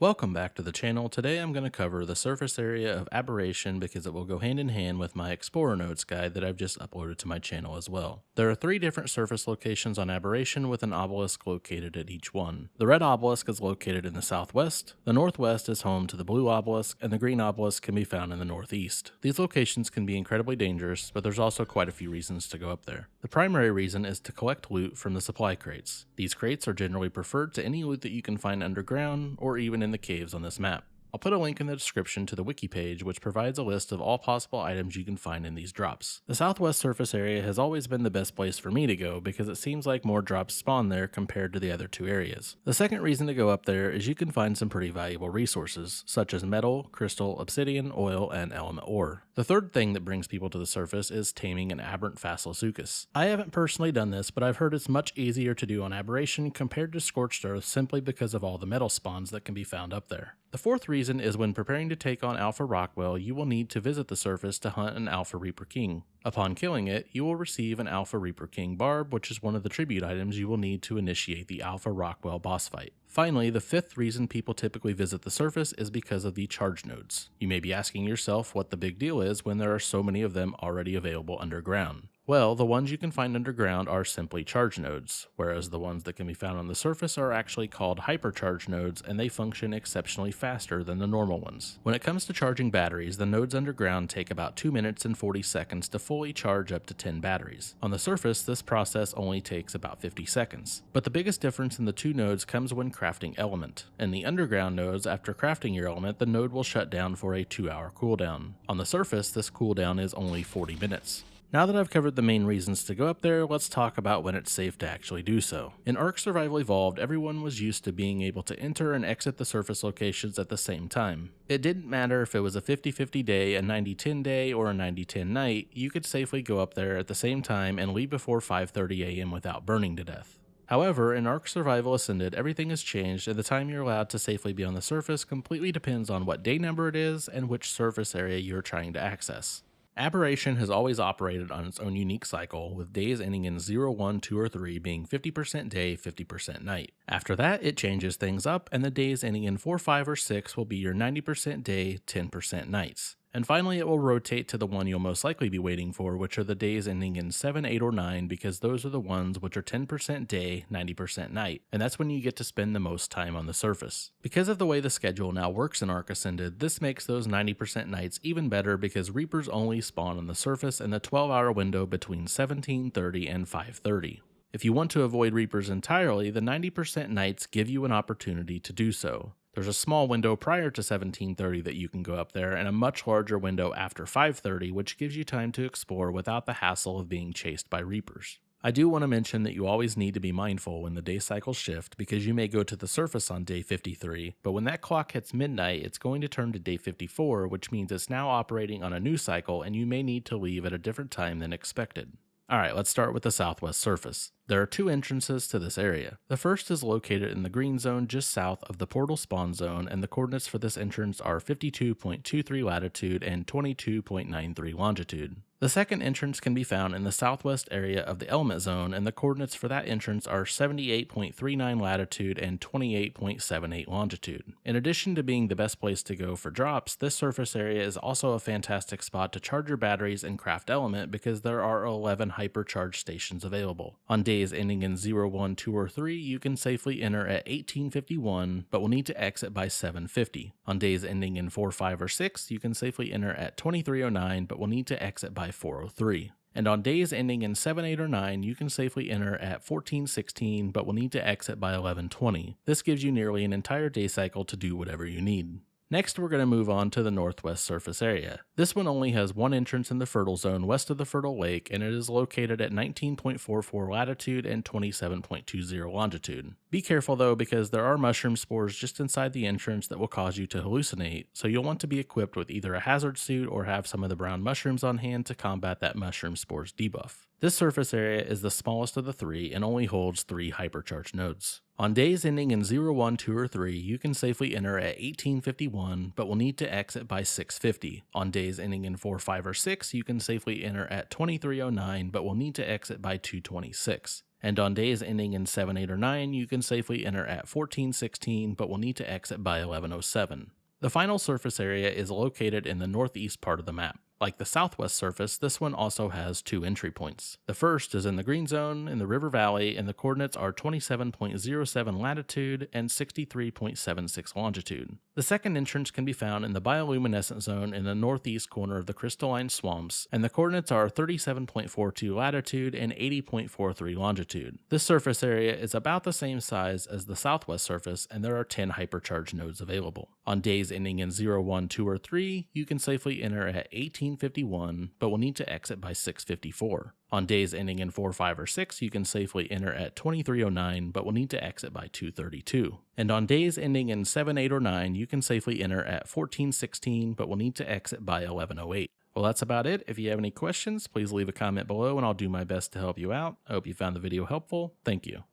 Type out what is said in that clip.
Welcome back to the channel. Today I'm going to cover the surface area of Aberration because it will go hand in hand with my Explorer Nodes guide that I've just uploaded to my channel as well. There are 3 different surface locations on Aberration with an obelisk located at each one. The red obelisk is located in the southwest, the northwest is home to the blue obelisk, and the green obelisk can be found in the northeast. These locations can be incredibly dangerous, but there's also quite a few reasons to go up there. The primary reason is to collect loot from the supply crates. These crates are generally preferred to any loot that you can find underground or even in the caves on this map. I'll put a link in the description to the wiki page, which provides a list of all possible items you can find in these drops. The southwest surface area has always been the best place for me to go because it seems like more drops spawn there compared to the other 2 areas. The second reason to go up there is you can find some pretty valuable resources, such as metal, crystal, obsidian, oil, and element ore. The third thing that brings people to the surface is taming an aberrant Fasolasuchus. I haven't personally done this, but I've heard it's much easier to do on Aberration compared to Scorched Earth simply because of all the metal spawns that can be found up there. The fourth reason is when preparing to take on Alpha Rockwell, you will need to visit the surface to hunt an Alpha Reaper King. Upon killing it, you will receive an Alpha Reaper King barb, which is one of the tribute items you will need to initiate the Alpha Rockwell boss fight. Finally, the fifth reason people typically visit the surface is because of the charge nodes. You may be asking yourself what the big deal is when there are so many of them already available underground. Well, the ones you can find underground are simply charge nodes, whereas the ones that can be found on the surface are actually called hypercharge nodes, and they function exceptionally faster than the normal ones. When it comes to charging batteries, the nodes underground take about 2 minutes and 40 seconds to fully charge up to 10 batteries. On the surface, this process only takes about 50 seconds. But the biggest difference in the 2 nodes comes when crafting element. In the underground nodes, after crafting your element, the node will shut down for a 2-hour cooldown. On the surface, this cooldown is only 40 minutes. Now that I've covered the main reasons to go up there, let's talk about when it's safe to actually do so. In ARK Survival Evolved, everyone was used to being able to enter and exit the surface locations at the same time. It didn't matter if it was a 50-50 day, a 90-10 day, or a 90-10 night, you could safely go up there at the same time and leave before 5:30 AM without burning to death. However, in ARK Survival Ascended, everything has changed, and the time you're allowed to safely be on the surface completely depends on what day number it is and which surface area you're trying to access. Aberration has always operated on its own unique cycle, with days ending in 0, 1, 2, or 3 being 50% day, 50% night. After that, it changes things up, and the days ending in 4, 5, or 6 will be your 90% day, 10% nights. And finally, it will rotate to the one you'll most likely be waiting for, which are the days ending in 7, 8, or 9, because those are the ones which are 10% day, 90% night, and that's when you get to spend the most time on the surface. Because of the way the schedule now works in ARK Ascended, this makes those 90% nights even better because Reapers only spawn on the surface in the 12-hour window between 17:30 and 5:30. If you want to avoid Reapers entirely, the 90% nights give you an opportunity to do so. There's a small window prior to 17:30 that you can go up there, and a much larger window after 5:30, which gives you time to explore without the hassle of being chased by Reapers. I do want to mention that you always need to be mindful when the day cycles shift, because you may go to the surface on day 53, but when that clock hits midnight, it's going to turn to day 54, which means it's now operating on a new cycle, and you may need to leave at a different time than expected. Alright, let's start with the southwest surface. There are 2 entrances to this area. The first is located in the green zone just south of the portal spawn zone, and the coordinates for this entrance are 52.23 latitude and 22.93 longitude. The second entrance can be found in the southwest area of the element zone, and the coordinates for that entrance are 78.39 latitude and 28.78 longitude. In addition to being the best place to go for drops, this surface area is also a fantastic spot to charge your batteries and craft element because there are 11 hypercharge stations available. On days ending in 0, 1, 2, or 3, you can safely enter at 1851, but will need to exit by 750. On days ending in 4, 5, or 6, you can safely enter at 2309, but will need to exit by 403. And on days ending in 7, 8, or 9, you can safely enter at 1416, but will need to exit by 1120. This gives you nearly an entire day cycle to do whatever you need. Next, we're going to move on to the northwest surface area. This one only has one entrance in the fertile zone west of the fertile lake, and it is located at 19.44 latitude and 27.20 longitude. Be careful though, because there are mushroom spores just inside the entrance that will cause you to hallucinate, so you'll want to be equipped with either a hazard suit or have some of the brown mushrooms on hand to combat that mushroom spores debuff. This surface area is the smallest of the 3 and only holds 3 hypercharge nodes. On days ending in 0, 1, 2, or 3, you can safely enter at 1851, but will need to exit by 650. On days ending in 4, 5, or 6, you can safely enter at 2309, but will need to exit by 226. And on days ending in 7, 8, or 9, you can safely enter at 1416, but will need to exit by 1107. The final surface area is located in the northeast part of the map. Like the southwest surface, this one also has 2 entry points. The first is in the green zone in the river valley, and the coordinates are 27.07 latitude and 63.76 longitude. The second entrance can be found in the bioluminescent zone in the northeast corner of the crystalline swamps, and the coordinates are 37.42 latitude and 80.43 longitude. This surface area is about the same size as the southwest surface, and there are 10 hypercharge nodes available. On days ending in 0, 1, 2, or 3, you can safely enter at 1851, but will need to exit by 654. On days ending in 4, 5, or 6, you can safely enter at 2309, but will need to exit by 232. And on days ending in 7, 8, or 9, you can safely enter at 1416, but will need to exit by 1108. Well, that's about it. If you have any questions, please leave a comment below and I'll do my best to help you out. I hope you found the video helpful. Thank you.